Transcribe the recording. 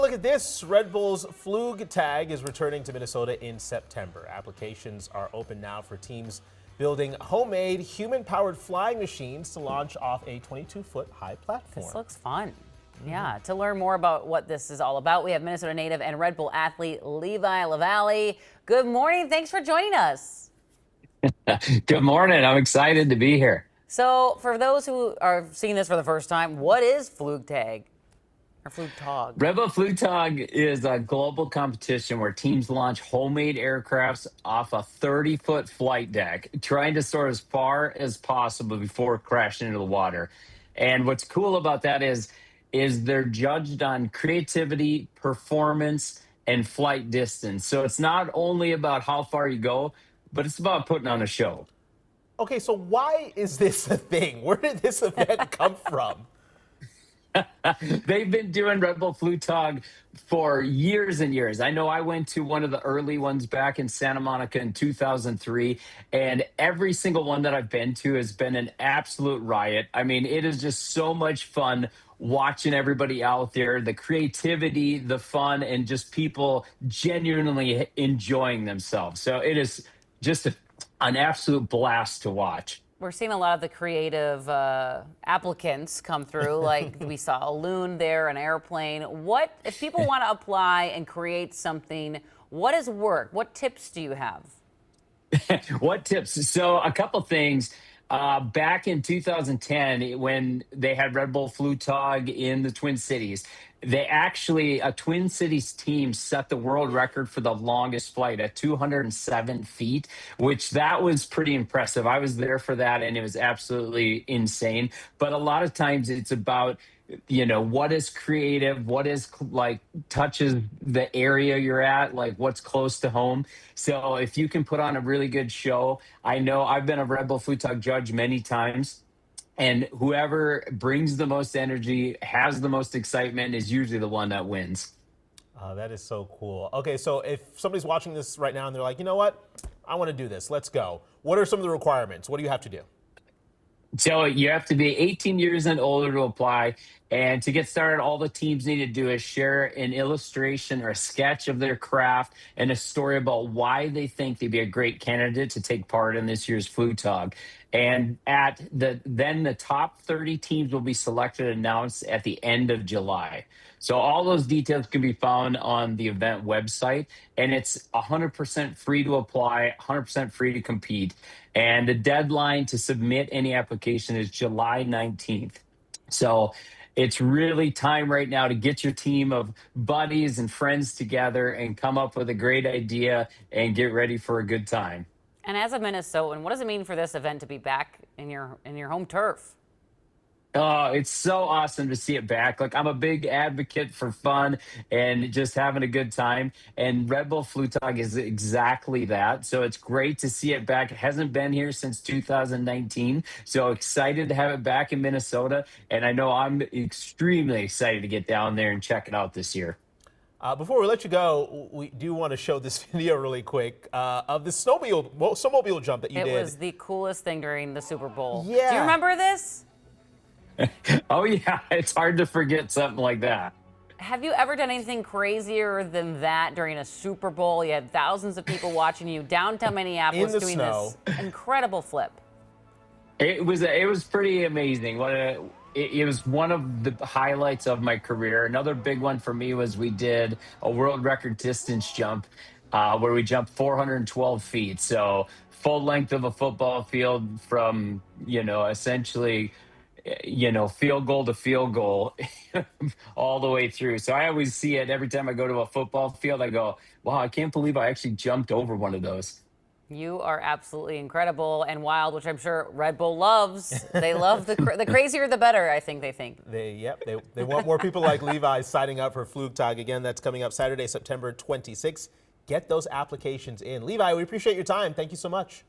Look at this. Red Bull's Flugtag is returning to Minnesota in September. Applications are open now for teams building homemade human-powered flying machines to launch off a 22-foot high platform. This looks fun. Yeah, to learn more about what this is all about, we have Minnesota native and Red Bull athlete Levi LaValle. Good morning. Thanks for joining us. Good morning. I'm excited to be here. So for those who are seeing this for the first time, what is Flugtag? Or Flugtag? Red Bull Flugtag is a global competition where teams launch homemade aircrafts off a 30-foot flight deck, trying to soar as far as possible before crashing into the water. And what's cool about that is they're judged on creativity, performance, and flight distance. So it's not only about how far you go, but it's about putting on a show. Okay, so why is this a thing? Where did this event come from? They've been doing Red Bull Flugtag for years and years. I know I went to one of the early ones back in Santa Monica in 2003, and every single one that I've been to has been an absolute riot. I mean, it is just so much fun watching everybody out there, the creativity, the fun, and just people genuinely enjoying themselves. So it is just an absolute blast to watch. We're seeing a lot of the creative applicants come through, like we saw a loon there, an airplane. What, if people want to apply and create something, what does work? What tips do you have? What tips? So a couple things. Back in 2010, when they had Red Bull Flugtag in the Twin Cities, a Twin Cities team set the world record for the longest flight at 207 feet, which that was pretty impressive. I was there for that, and it was absolutely insane. But a lot of times it's about, what is creative, what is like touches the area you're at, like what's close to home. So if you can put on a really good show, I know I've been a Red Bull Flugtag judge many times, and whoever brings the most energy, has the most excitement, is usually the one that wins. That is so cool. Okay, so if somebody's watching this right now and they're like, you know what, I want to do this, let's go. What are some of the requirements? What do you have to do? So you have to be 18 years and older to apply. And to get started, all the teams need to do is share an illustration or a sketch of their craft and a story about why they think they'd be a great candidate to take part in this year's Flugtag. And then the top 30 teams will be selected and announced at the end of July. So all those details can be found on the event website, and it's 100% free to apply, 100% free to compete. And the deadline to submit any application is July 19th. So it's really time right now to get your team of buddies and friends together and come up with a great idea and get ready for a good time. And as a Minnesotan, what does it mean for this event to be back in your home turf? Oh, it's so awesome to see it back. Like, I'm a big advocate for fun and just having a good time. And Red Bull Flugtag is exactly that. So it's great to see it back. It hasn't been here since 2019. So excited to have it back in Minnesota. And I know I'm extremely excited to get down there and check it out this year. Before we let you go, we do want to show this video really quick of the snowmobile jump that you did. It was the coolest thing during the Super Bowl. Yeah. Do you remember this? Oh, yeah. It's hard to forget something like that. Have you ever done anything crazier than that during a Super Bowl? You had thousands of people watching you downtown Minneapolis doing snow. This incredible flip. It was pretty amazing. It was one of the highlights of my career. Another big one for me was we did a world record distance jump where we jumped 412 feet. So full length of a football field from, essentially, field goal to field goal all the way through. So I always see it every time I go to a football field. I go, wow, I can't believe I actually jumped over one of those. You are absolutely incredible and wild, which I'm sure Red Bull loves. They love the crazier the better, I think they think. They want more people like Levi signing up for Flugtag. Again, that's coming up Saturday, September 26th. Get those applications in. Levi, we appreciate your time. Thank you so much.